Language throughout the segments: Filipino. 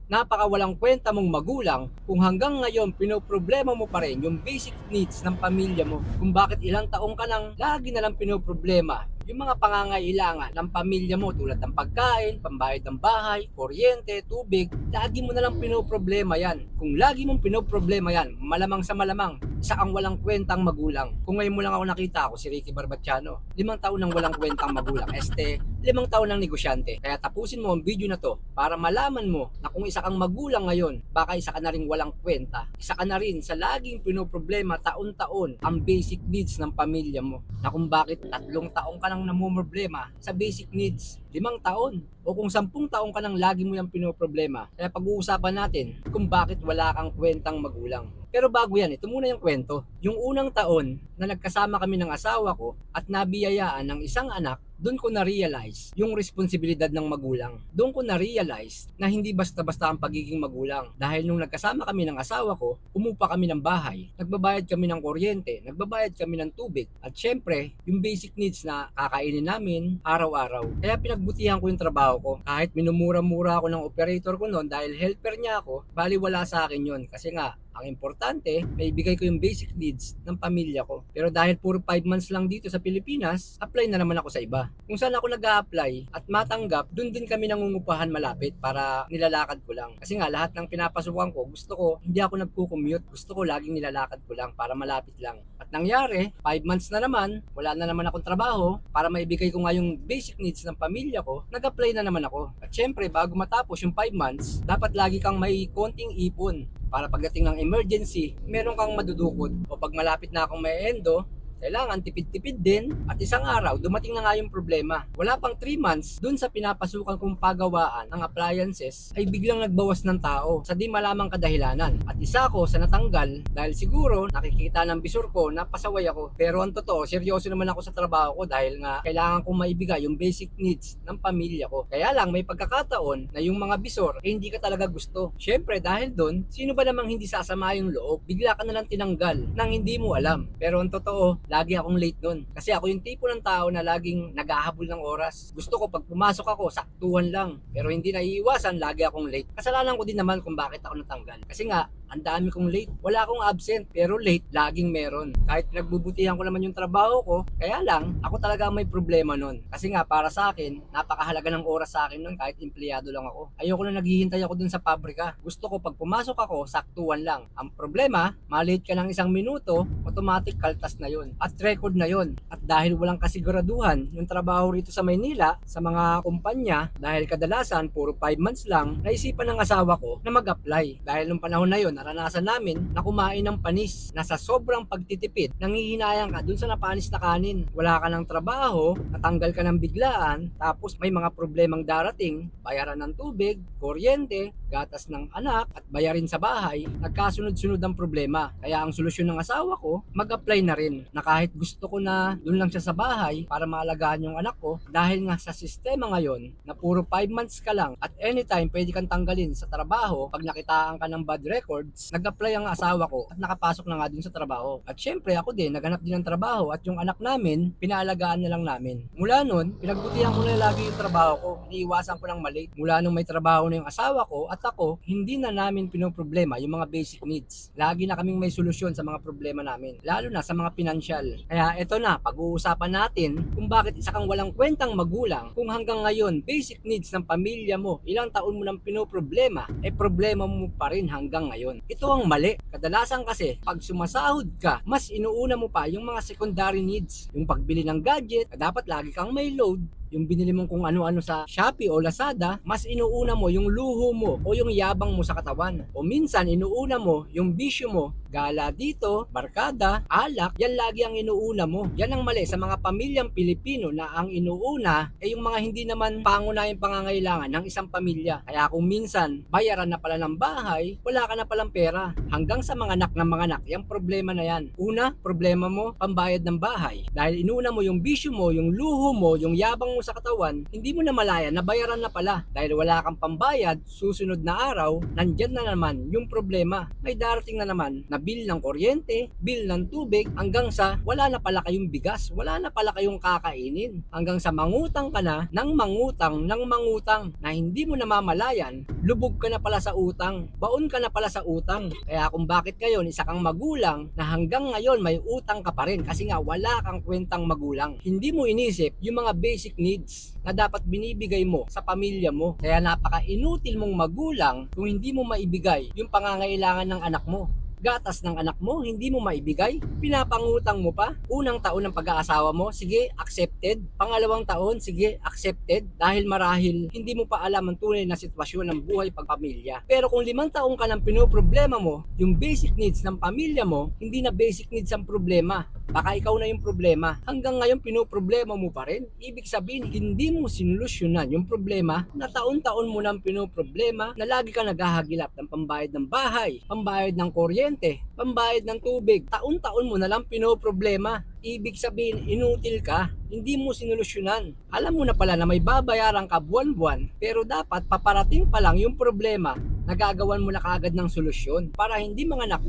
napakawalang kwenta mong magulang kung hanggang ngayon pinoproblema mo pa rin yung basic needs ng pamilya mo. Kung bakit ilang taong ka nang lagi na lang pinoproblema yung mga pangangailangan ng pamilya mo tulad ng pagkain, pambayad ng bahay, kuryente, tubig, lagi mo na lang pinoproblema yan. Kung lagi mong pinoproblema yan, malamang sa malamang, isa kang walang kwentang magulang. Kung ngayon mo lang ako nakita, ako si Ricky Barbatiano, 5 taon nang walang kwentang magulang. 5 taon ng negosyante. Kaya tapusin mo ang video na to para malaman mo na kung isa kang magulang ngayon, baka isa ka na rin walang kwenta. Isa ka na rin sa laging pinoproblema taon-taon ang basic needs ng pamilya mo. Na kung bakit 3 taong ka nang namumroblema sa basic needs, 5 taon. O kung 10 taong ka nang lagi mo yung pinoproblema. Kaya pag-uusapan natin kung bakit wala kang kwentang magulang. Pero bago yan, ito muna yung kwento. Yung unang taon na nagkasama kami ng asawa ko at nabiyayaan ng isang anak, doon ko na-realize yung responsibilidad ng magulang. Doon ko na-realize na hindi basta-basta ang pagiging magulang. Dahil nung nagkasama kami ng asawa ko, umupa kami ng bahay, nagbabayad kami ng kuryente, nagbabayad kami ng tubig, at syempre, yung basic needs na kakainin namin araw-araw. Kaya pinagbutihan ko yung trabaho ko. Kahit minumura-mura ako ng operator ko noon dahil helper niya ako, baliwala sa akin yun. Kasi nga, ang importante, maibigay ko yung basic needs ng pamilya ko. Pero dahil puro 5 months lang dito sa Pilipinas, apply na naman ako sa iba. Kung saan ako nag-a-apply at matanggap, dun din kami nangungupahan malapit para nilalakad ko lang. Kasi nga, lahat ng pinapasukan ko, gusto ko, hindi ako nagko-commute. Gusto ko laging nilalakad ko lang para malapit lang. At nangyari, 5 months na naman, wala na naman akong trabaho para maibigay ko nga yung basic needs ng pamilya ko, nag-apply na naman ako. At syempre, bago matapos yung 5 months, dapat lagi kang may konting ipon para pagdating ng emergency, meron kang madudukot. O pag malapit na akong may endo, kailangan tipid-tipid din at isang araw dumating na nga yung problema. Wala pang 3 months dun sa pinapasukan kong pagawaan ng appliances ay biglang nagbawas ng tao sa di malamang kadahilanan. At isa ko sa natanggal dahil siguro nakikita ng bisor ko na pasaway ako. Pero ang totoo, seryoso naman ako sa trabaho ko dahil nga kailangan kong maibigay yung basic needs ng pamilya ko. Kaya lang may pagkakataon na yung mga bisor hindi ka talaga gusto. Syempre dahil dun, sino ba namang hindi sasama yung loob? Bigla ka na lang tinanggal nang hindi mo alam. Pero ang totoo, lagi akong late doon. Kasi ako yung tipo ng tao na laging naghahabol ng oras. Gusto ko pag pumasok ako, saktuhan lang. Pero hindi naiiwasan, lagi akong late. Kasalanan ko din naman kung bakit ako natanggal. Kasi nga, ang dami kong late. Wala akong absent, pero late, laging meron. Kahit nagbubutihan ko naman yung trabaho ko, kaya lang, ako talaga may problema nun. Kasi nga, para sa akin, napakahalaga ng oras sa akin nun kahit empleyado lang ako. Ayoko na naghihintay ako dun sa pabrika. Gusto ko pag pumasok ako, saktuhan lang. Ang problema, malate ka ng 1 minuto, automatic kaltas na yun. At record na yun. At dahil walang kasiguraduhan, yung trabaho rito sa Maynila, sa mga kumpanya, dahil kadalasan, puro 5 months lang, naisipan ng asawa ko na mag-apply. Dahil nung panahon na yun, naranasan namin na kumain ng panis na sa sobrang pagtitipid, nangihinayang ka dun sa napanis na kanin. Wala ka ng trabaho, natanggal ka ng biglaan, tapos may mga problemang darating, bayaran ng tubig, kuryente, gatas ng anak, at bayarin sa bahay, nagkasunod-sunod ang problema. Kaya ang solusyon ng asawa ko, mag-apply na rin, na kahit gusto ko na dun lang siya sa bahay para maalagaan yung anak ko, dahil nga sa sistema ngayon na puro 5 months ka lang at anytime pwede kang tanggalin sa trabaho pag nakitaan ka ng bad record, nag-apply ang asawa ko at nakapasok na nga dun sa trabaho. At syempre ako din, naghanap din ng trabaho at yung anak namin, pinaalagaan na lang namin. Mula nun, pinagbutihan ko na lagi yung trabaho ko. Iniiwasan ko lang malate. Mula nung may trabaho na yung asawa ko at ako, hindi na namin pinoproblema yung mga basic needs. Lagi na kaming may solusyon sa mga problema namin. Lalo na sa mga financial. Kaya eto na, pag-uusapan natin kung bakit isa kang walang kwentang magulang kung hanggang ngayon, basic needs ng pamilya mo, ilang taon mo nang pinoproblema, problema mo pa rin hanggang ngayon. Ito ang mali. Kadalasan kasi, pag sumasahod ka, mas inuuna mo pa yung mga secondary needs. Yung pagbili ng gadget, dapat lagi kang may load. Yung binili mong kung ano-ano sa Shopee o Lazada, mas inuuna mo yung luho mo o yung yabang mo sa katawan. O minsan, inuuna mo yung bisyo mo, gala dito, barkada, alak, yan lagi ang inuuna mo. Yan ang mali sa mga pamilyang Pilipino na ang inuuna ay yung mga hindi naman pangunahing pangangailangan ng isang pamilya. Kaya kung minsan, bayaran na pala ng bahay, wala ka na palang pera. Hanggang sa mga anak ng mga anak, yung problema na yan. Una, problema mo, pambayad ng bahay. Dahil inuuna mo yung bisyo mo, yung luho mo, yung yabang mo mo sa katawan, hindi mo na malaya na bayaran na pala. Dahil wala kang pambayad, susunod na araw, nandyan na naman yung problema. May darating na naman na bill ng kuryente, bill ng tubig, hanggang sa wala na pala kayong bigas, wala na pala kayong kakainin. Hanggang sa mangutang ka na ng mangutang na hindi mo namamalayan, lubog ka na pala sa utang, baon ka na pala sa utang. Kaya kung bakit ngayon isa kang magulang na hanggang ngayon may utang ka pa rin kasi nga wala kang kwentang magulang. Hindi mo inisip yung mga basic needs na dapat binibigay mo sa pamilya mo. Kaya napaka-inutil mong magulang kung hindi mo maibigay yung pangangailangan ng anak mo. Gatas ng anak mo, hindi mo maibigay, pinapangutang mo pa. Unang taon ng pag-aasawa mo, sige, accepted. Pangalawang taon, sige, accepted. Dahil marahil hindi mo pa alam ang tunay na sitwasyon ng buhay pagpamilya. Pero kung 5 taong ka nang pinoproblema mo, yung basic needs ng pamilya mo, hindi na basic needs ang problema. Baka ikaw na yung problema. Hanggang ngayon pinoproblema mo pa rin. Ibig sabihin, hindi mo sinulusyonan yung problema na taon-taon mo nang pinoproblema na lagi ka naghahagilap ng pambayad ng bahay, pambayad ng kuryente, pambayad ng tubig. Taon-taon mo na lang pinoproblema. Ibig sabihin, inutil ka, hindi mo sinulusyonan. Alam mo na pala na may babayaran ka buwan-buwan, pero dapat paparating pa lang yung problema, nagagawan mo na kaagad ng solusyon para hindi manganak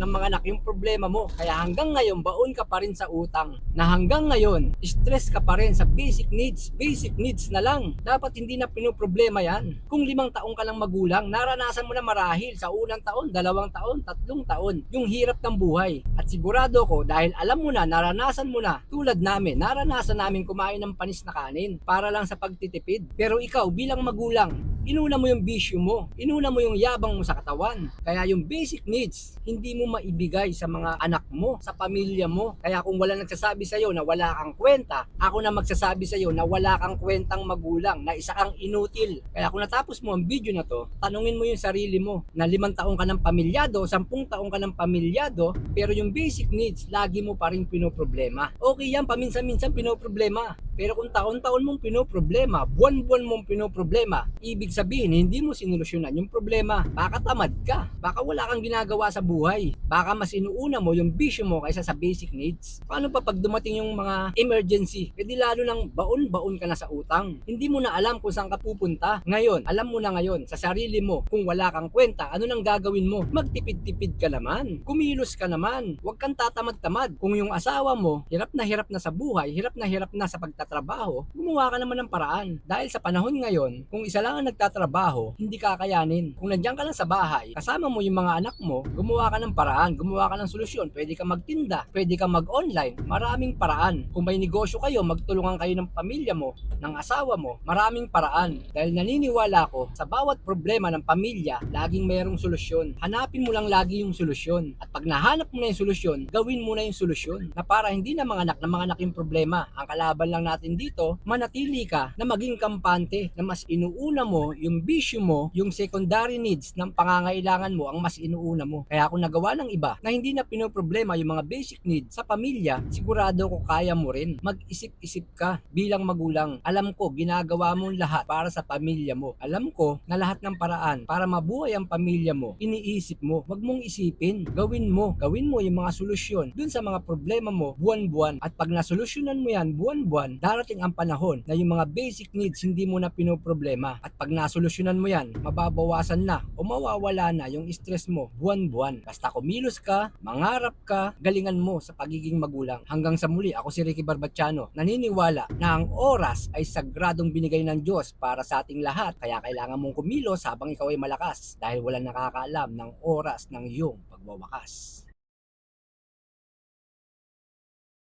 yung problema mo. Kaya hanggang ngayon, baon ka pa rin sa utang. Na hanggang ngayon, stress ka pa rin sa basic needs na lang. Dapat hindi na pinoproblema yan. Kung 5 taong ka lang magulang, naranasan mo na marahil sa unang taon, 2 taon, 3 taon, yung hirap ng buhay. At sigurado ko, dahil alam mo na, naranasan mo na, tulad namin, naranasan namin kumain ng panis na kanin para lang sa pagtitipid. Pero ikaw bilang magulang, inuna mo yung bisyo mo, inuna mo yung yabang mo sa katawan. Kaya yung basic needs, hindi mo maibigay sa mga anak mo, sa pamilya mo. Kaya kung wala nagsasabi sa'yo na wala kang kwenta, ako na magsasabi sa'yo na wala kang kwentang magulang, na isa kang inutil. Kaya kung natapos mo ang video na to, tanungin mo yung sarili mo na 5 taong ka ng pamilyado, 10 taong ka ng pamilyado, pero yung basic needs, lagi mo pa rin pinoproblema. Okay yan, paminsan-minsan pinoproblema. Pero kung taon-taon mong pinoproblema, buwan-buwan mong pinoproblema, ibig sabihin, hindi mo sinulusyonan yung problema. Baka tamad ka, baka wala kang ginagawa sa buhay, baka mas inuuna mo yung bisyo mo kaysa sa basic needs. Paano pa pag dumating yung mga emergency? E di lalo nang baon-baon ka na sa utang. Hindi mo na alam kung saan ka pupunta. Ngayon, alam mo na ngayon sa sarili mo kung wala kang kwenta, ano nang gagawin mo? Magtipid-tipid ka naman, kumilos ka naman, huwag kang tatamad-tamad. Kung yung asawa mo, hirap na sa buhay, hirap na sa pagtatrabaho, gumawa ka naman ng paraan. Dahil sa panahon ngayon, kung isa lang ang nagtatrabaho, hindi kakayanin. Kung nandiyan ka lang sa bahay, kasama mo yung mga anak mo, gumawa ka ng paraan, gumawa ka ng solusyon. Pwede ka magtinda, pwede ka mag-online, maraming paraan. Kung may negosyo kayo, magtulungan kayo ng pamilya mo, ng asawa mo, maraming paraan. Dahil naniniwala ko, sa bawat problema ng pamilya, laging mayroong solusyon. Hanapin mo lang lagi yung solusyon. At pag nahanap mo na yung solusyon, gawin mo na yung solusyon. Na para hindi na manganak yung problema. Ang kalaban lang natin dito, manatili ka na maging kampante, na mas inuuna mo yung bisyo mo, yung secondary needs ng pangangailangan mo ang mas inuuna mo. Kaya kung nagawa ng iba na hindi na pinoproblema yung mga basic needs sa pamilya, sigurado ko kaya mo rin. Mag-isip-isip ka bilang magulang. Alam ko, ginagawa mong lahat para sa pamilya mo. Alam ko na lahat ng paraan para mabuhay ang pamilya mo, iniisip mo. Wag mong isipin, gawin mo yung mga solusyon dun sa mga problema mo buwan-buwan. At pag nasolusyonan mo yan buwan-buwan, darating ang panahon na yung mga basic needs hindi mo na pinoproblema. At pag nasolusyonan mo yan, mababawasan na o mawawala na yung stress mo buwan-buwan. Basta kumilos ka, mangarap ka, galingan mo sa pagiging magulang. Hanggang sa muli, ako si Ricky Barbachano, naniniwala na ang oras ay sagradong binigay ng Diyos para sa ating lahat. Kaya kailangan mong kumilos habang ikaw ay malakas dahil walang nakakaalam ng oras ng iyong pagwawakas.